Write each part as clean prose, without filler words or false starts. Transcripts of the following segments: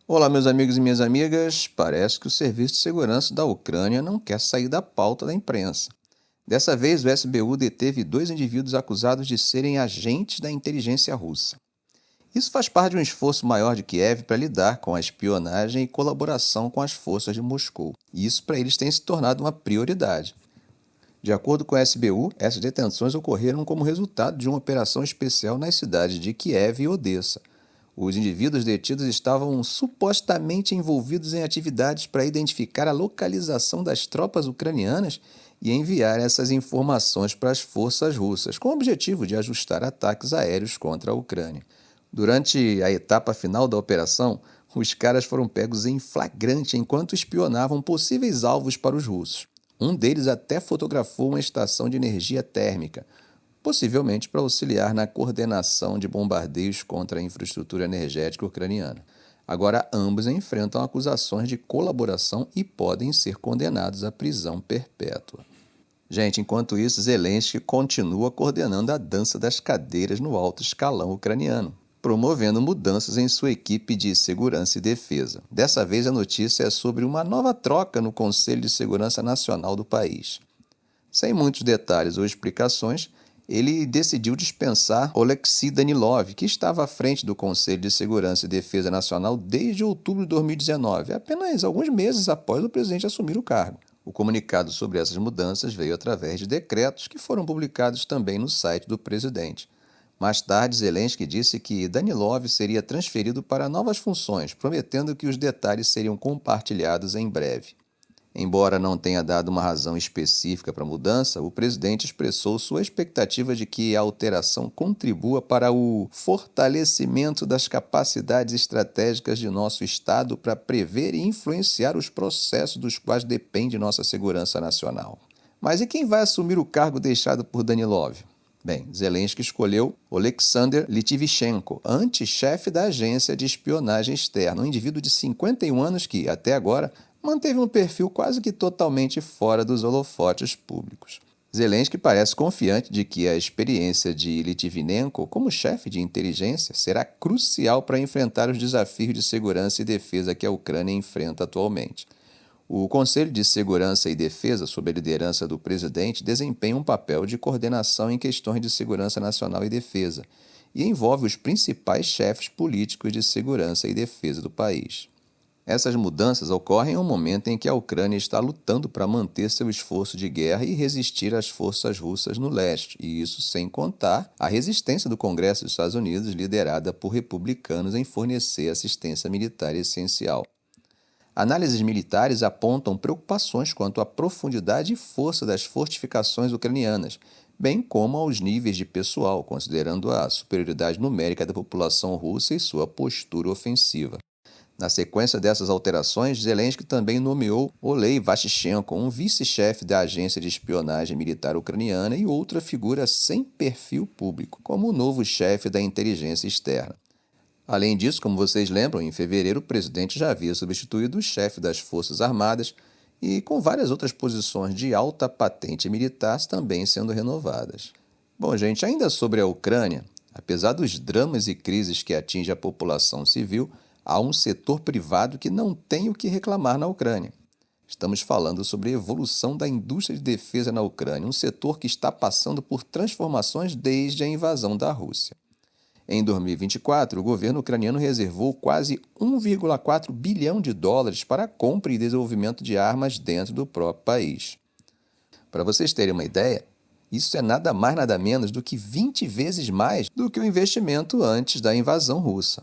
Olá, meus amigos e minhas amigas. Parece que o Serviço de Segurança da Ucrânia não quer sair da pauta da imprensa. Dessa vez, o SBU deteve dois indivíduos acusados de serem agentes da inteligência russa. Isso faz parte de um esforço maior de Kiev para lidar com a espionagem e colaboração com as forças de Moscou. E isso para eles tem se tornado uma prioridade. De acordo com o SBU, essas detenções ocorreram como resultado de uma operação especial nas cidades de Kiev e Odessa. Os indivíduos detidos estavam supostamente envolvidos em atividades para identificar a localização das tropas ucranianas e enviar essas informações para as forças russas, com o objetivo de ajustar ataques aéreos contra a Ucrânia. Durante a etapa final da operação, os caras foram pegos em flagrante enquanto espionavam possíveis alvos para os russos. Um deles até fotografou uma estação de energia térmica, possivelmente para auxiliar na coordenação de bombardeios contra a infraestrutura energética ucraniana. Agora, ambos enfrentam acusações de colaboração e podem ser condenados à prisão perpétua. Gente, enquanto isso, Zelensky continua coordenando a dança das cadeiras no alto escalão ucraniano, promovendo mudanças em sua equipe de segurança e defesa. Dessa vez, a notícia é sobre uma nova troca no Conselho de Segurança Nacional do país. Sem muitos detalhes ou explicações, ele decidiu dispensar Oleksiy Danilov, que estava à frente do Conselho de Segurança e Defesa Nacional desde outubro de 2019, apenas alguns meses após o presidente assumir o cargo. O comunicado sobre essas mudanças veio através de decretos que foram publicados também no site do presidente. Mais tarde, Zelensky disse que Danilov seria transferido para novas funções, prometendo que os detalhes seriam compartilhados em breve. Embora não tenha dado uma razão específica para a mudança, o presidente expressou sua expectativa de que a alteração contribua para o fortalecimento das capacidades estratégicas de nosso Estado para prever e influenciar os processos dos quais depende nossa segurança nacional. Mas e quem vai assumir o cargo deixado por Danilov? Bem, Zelensky escolheu Oleksandr Litvichenko, antes-chefe da agência de espionagem externa, um indivíduo de 51 anos que, até agora, manteve um perfil quase que totalmente fora dos holofotes públicos. Zelensky parece confiante de que a experiência de Litvinenko como chefe de inteligência será crucial para enfrentar os desafios de segurança e defesa que a Ucrânia enfrenta atualmente. O Conselho de Segurança e Defesa, sob a liderança do presidente, desempenha um papel de coordenação em questões de segurança nacional e defesa e envolve os principais chefes políticos de segurança e defesa do país. Essas mudanças ocorrem em um momento em que a Ucrânia está lutando para manter seu esforço de guerra e resistir às forças russas no leste, e isso sem contar a resistência do Congresso dos Estados Unidos, liderada por republicanos, em fornecer assistência militar essencial. Análises militares apontam preocupações quanto à profundidade e força das fortificações ucranianas, bem como aos níveis de pessoal, considerando a superioridade numérica da população russa e sua postura ofensiva. Na sequência dessas alterações, Zelensky também nomeou Olei Vashchenko, um vice-chefe da agência de espionagem militar ucraniana e outra figura sem perfil público, como o novo chefe da inteligência externa. Além disso, como vocês lembram, em fevereiro o presidente já havia substituído o chefe das Forças Armadas e com várias outras posições de alta patente militar também sendo renovadas. Bom, gente, ainda sobre a Ucrânia, apesar dos dramas e crises que atingem a população civil, há um setor privado que não tem o que reclamar na Ucrânia. Estamos falando sobre a evolução da indústria de defesa na Ucrânia, um setor que está passando por transformações desde a invasão da Rússia. Em 2024, o governo ucraniano reservou quase 1,4 bilhão de dólares para a compra e desenvolvimento de armas dentro do próprio país. Para vocês terem uma ideia, isso é nada mais nada menos do que 20 vezes mais do que o investimento antes da invasão russa.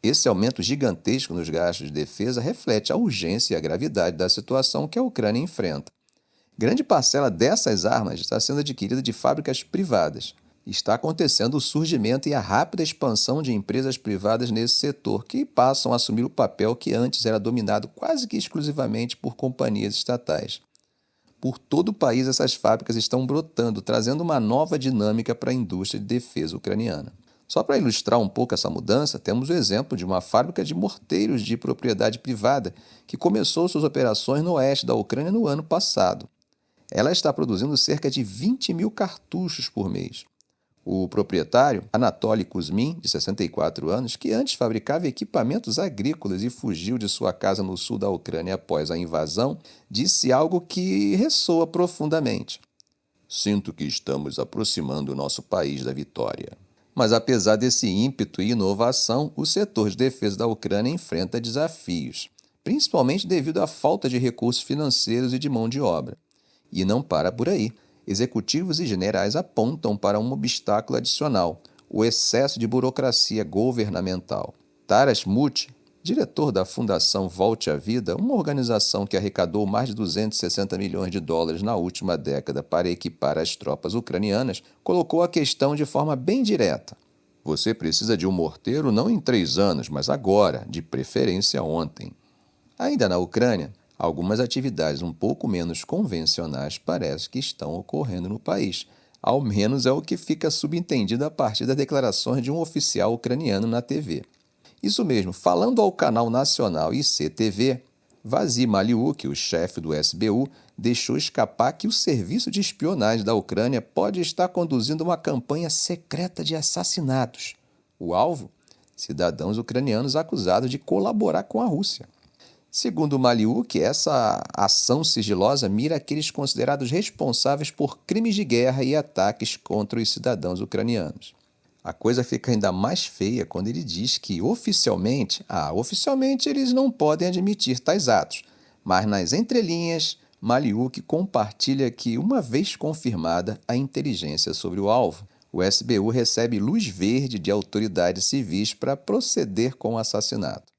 Esse aumento gigantesco nos gastos de defesa reflete a urgência e a gravidade da situação que a Ucrânia enfrenta. Grande parcela dessas armas está sendo adquirida de fábricas privadas. Está acontecendo o surgimento e a rápida expansão de empresas privadas nesse setor, que passam a assumir o papel que antes era dominado quase que exclusivamente por companhias estatais. Por todo o país, essas fábricas estão brotando, trazendo uma nova dinâmica para a indústria de defesa ucraniana. Só para ilustrar um pouco essa mudança, temos o exemplo de uma fábrica de morteiros de propriedade privada que começou suas operações no oeste da Ucrânia no ano passado. Ela está produzindo cerca de 20 mil cartuchos por mês. O proprietário, Anatoly Kuzmin, de 64 anos, que antes fabricava equipamentos agrícolas e fugiu de sua casa no sul da Ucrânia após a invasão, disse algo que ressoa profundamente. Sinto que estamos aproximando o nosso país da vitória. Mas apesar desse ímpeto e inovação, o setor de defesa da Ucrânia enfrenta desafios, principalmente devido à falta de recursos financeiros e de mão de obra. E não para por aí. Executivos e generais apontam para um obstáculo adicional, o excesso de burocracia governamental. Taras Muti, diretor da Fundação Volte à Vida, uma organização que arrecadou mais de 260 milhões de dólares na última década para equipar as tropas ucranianas, colocou a questão de forma bem direta. Você precisa de um morteiro não em 3 anos, mas agora, de preferência ontem. Ainda na Ucrânia, algumas atividades um pouco menos convencionais parece que estão ocorrendo no país. Ao menos é o que fica subentendido a partir das declarações de um oficial ucraniano na TV. Isso mesmo, falando ao canal nacional ICTV, Vasyl Maliuk, o chefe do SBU, deixou escapar que o serviço de espionagem da Ucrânia pode estar conduzindo uma campanha secreta de assassinatos. O alvo? Cidadãos ucranianos acusados de colaborar com a Rússia. Segundo Maliuk, essa ação sigilosa mira aqueles considerados responsáveis por crimes de guerra e ataques contra os cidadãos ucranianos. A coisa fica ainda mais feia quando ele diz que, oficialmente eles não podem admitir tais atos, mas nas entrelinhas, Maliuk compartilha que, uma vez confirmada a inteligência sobre o alvo, o SBU recebe luz verde de autoridades civis para proceder com o assassinato.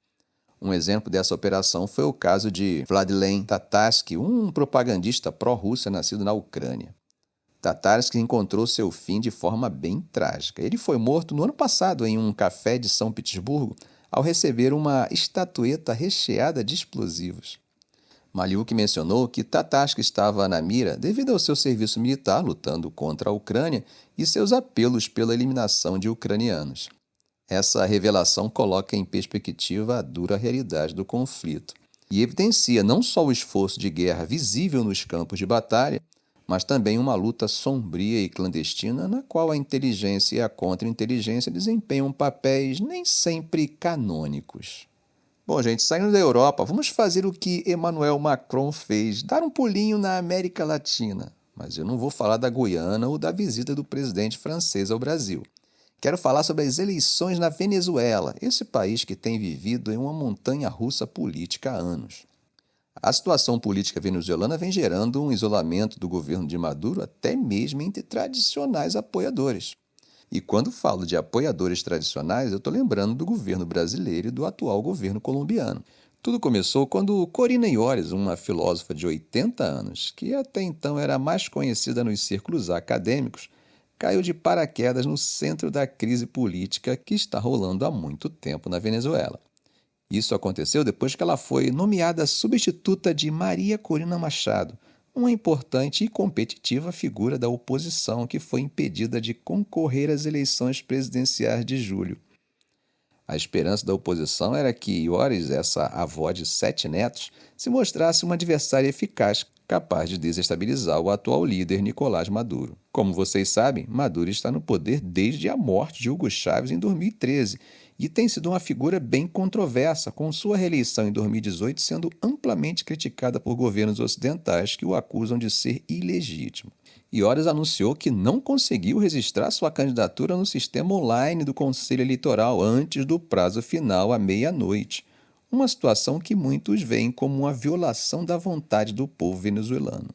Um exemplo dessa operação foi o caso de Vladlen Tatarsky, um propagandista pró-Rússia nascido na Ucrânia. Tatarsky encontrou seu fim de forma bem trágica. Ele foi morto no ano passado em um café de São Petersburgo ao receber uma estatueta recheada de explosivos. Maliuk mencionou que Tatarsky estava na mira devido ao seu serviço militar lutando contra a Ucrânia e seus apelos pela eliminação de ucranianos. Essa revelação coloca em perspectiva a dura realidade do conflito e evidencia não só o esforço de guerra visível nos campos de batalha, mas também uma luta sombria e clandestina na qual a inteligência e a contra-inteligência desempenham papéis nem sempre canônicos. Bom, gente, saindo da Europa, vamos fazer o que Emmanuel Macron fez, dar um pulinho na América Latina. Mas eu não vou falar da Guiana ou da visita do presidente francês ao Brasil. Quero falar sobre as eleições na Venezuela, esse país que tem vivido em uma montanha-russa política há anos. A situação política venezuelana vem gerando um isolamento do governo de Maduro até mesmo entre tradicionais apoiadores. E quando falo de apoiadores tradicionais, eu estou lembrando do governo brasileiro e do atual governo colombiano. Tudo começou quando Corina Iores, uma filósofa de 80 anos, que até então era mais conhecida nos círculos acadêmicos, caiu de paraquedas no centro da crise política que está rolando há muito tempo na Venezuela. Isso aconteceu depois que ela foi nomeada substituta de Maria Corina Machado, uma importante e competitiva figura da oposição que foi impedida de concorrer às eleições presidenciais de julho. A esperança da oposição era que Iores, essa avó de 7 netos, se mostrasse uma adversária eficaz, capaz de desestabilizar o atual líder Nicolás Maduro. Como vocês sabem, Maduro está no poder desde a morte de Hugo Chávez em 2013 e tem sido uma figura bem controversa, com sua reeleição em 2018 sendo amplamente criticada por governos ocidentais que o acusam de ser ilegítimo. Iores anunciou que não conseguiu registrar sua candidatura no sistema online do Conselho Eleitoral antes do prazo final à meia-noite, uma situação que muitos veem como uma violação da vontade do povo venezuelano.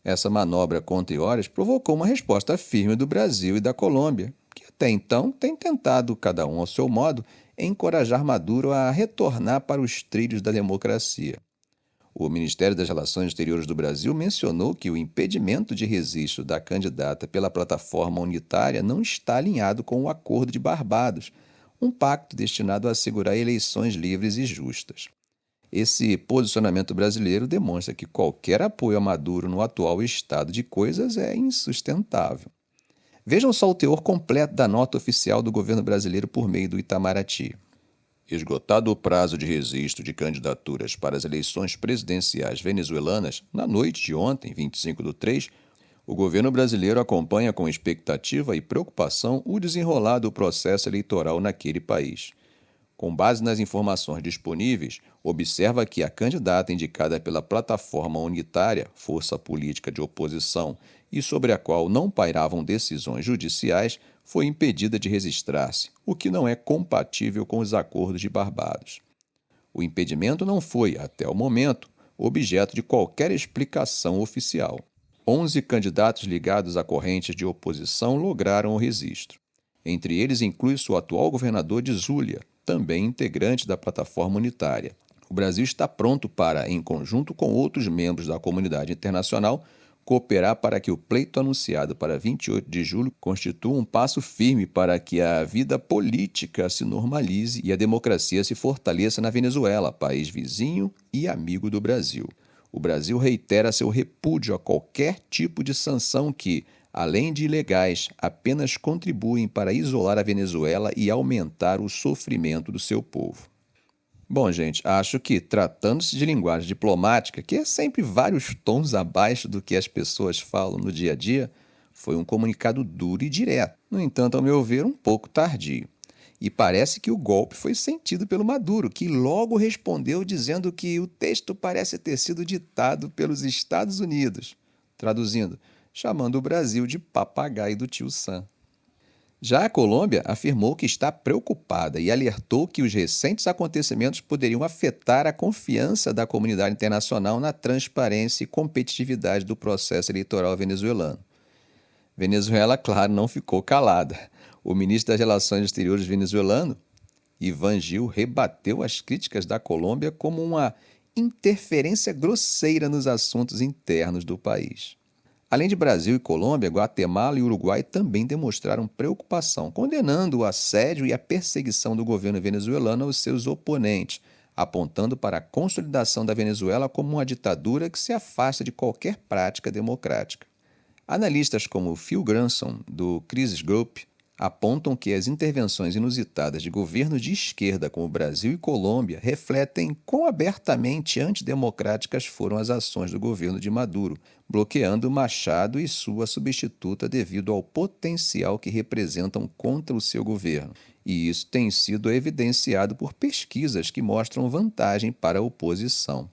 Essa manobra contra Iores provocou uma resposta firme do Brasil e da Colômbia, que até então tem tentado, cada um ao seu modo, encorajar Maduro a retornar para os trilhos da democracia. O Ministério das Relações Exteriores do Brasil mencionou que o impedimento de registro da candidata pela plataforma unitária não está alinhado com o Acordo de Barbados, um pacto destinado a assegurar eleições livres e justas. Esse posicionamento brasileiro demonstra que qualquer apoio a Maduro no atual estado de coisas é insustentável. Vejam só o teor completo da nota oficial do governo brasileiro por meio do Itamaraty. Esgotado o prazo de registro de candidaturas para as eleições presidenciais venezuelanas, na noite de ontem, 25/3, O governo brasileiro acompanha com expectativa e preocupação o desenrolar do processo eleitoral naquele país. Com base nas informações disponíveis, observa que a candidata indicada pela Plataforma Unitária, força política de oposição, e sobre a qual não pairavam decisões judiciais, foi impedida de registrar-se, o que não é compatível com os acordos de Barbados. O impedimento não foi, até o momento, objeto de qualquer explicação oficial. 11 candidatos ligados a correntes de oposição lograram o registro. Entre eles inclui-se o atual governador de Zulia, também integrante da Plataforma Unitária. O Brasil está pronto para, em conjunto com outros membros da comunidade internacional, cooperar para que o pleito anunciado para 28 de julho constitua um passo firme para que a vida política se normalize e a democracia se fortaleça na Venezuela, país vizinho e amigo do Brasil. O Brasil reitera seu repúdio a qualquer tipo de sanção que, além de ilegais, apenas contribuem para isolar a Venezuela e aumentar o sofrimento do seu povo. Bom, gente, acho que, tratando-se de linguagem diplomática, que é sempre vários tons abaixo do que as pessoas falam no dia a dia, foi um comunicado duro e direto. No entanto, ao meu ver, um pouco tardio. E parece que o golpe foi sentido pelo Maduro, que logo respondeu dizendo que o texto parece ter sido ditado pelos Estados Unidos. Traduzindo, chamando o Brasil de papagaio do tio Sam. Já a Colômbia afirmou que está preocupada e alertou que os recentes acontecimentos poderiam afetar a confiança da comunidade internacional na transparência e competitividade do processo eleitoral venezuelano. Venezuela, claro, não ficou calada. O ministro das Relações Exteriores venezuelano, Iván Gil, rebateu as críticas da Colômbia como uma interferência grosseira nos assuntos internos do país. Além de Brasil e Colômbia, Guatemala e Uruguai também demonstraram preocupação, condenando o assédio e a perseguição do governo venezuelano aos seus oponentes, apontando para a consolidação da Venezuela como uma ditadura que se afasta de qualquer prática democrática. Analistas como Phil Granson, do Crisis Group, apontam que as intervenções inusitadas de governos de esquerda como Brasil e Colômbia refletem quão abertamente antidemocráticas foram as ações do governo de Maduro, bloqueando Machado e sua substituta devido ao potencial que representam contra o seu governo. E isso tem sido evidenciado por pesquisas que mostram vantagem para a oposição.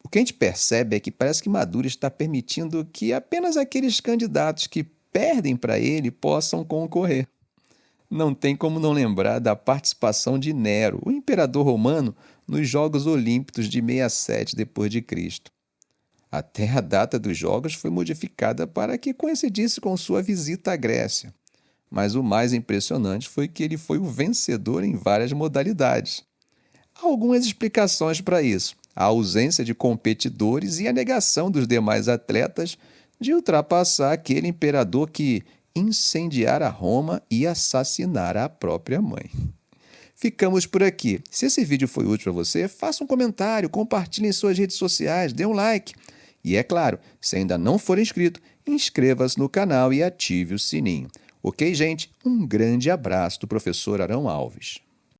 O que a gente percebe é que parece que Maduro está permitindo que apenas aqueles candidatos que perdem para ele possam concorrer. Não tem como não lembrar da participação de Nero, o imperador romano, nos Jogos Olímpicos de 67 d.C. Até a data dos Jogos foi modificada para que coincidisse com sua visita à Grécia. Mas o mais impressionante foi que ele foi o vencedor em várias modalidades. Há algumas explicações para isso: a ausência de competidores e a negação dos demais atletas de ultrapassar aquele imperador que incendiara Roma e assassinara a própria mãe. Ficamos por aqui. Se esse vídeo foi útil para você, faça um comentário, compartilhe em suas redes sociais, dê um like. E é claro, se ainda não for inscrito, inscreva-se no canal e ative o sininho. Ok, gente? Um grande abraço do professor Arão Alves.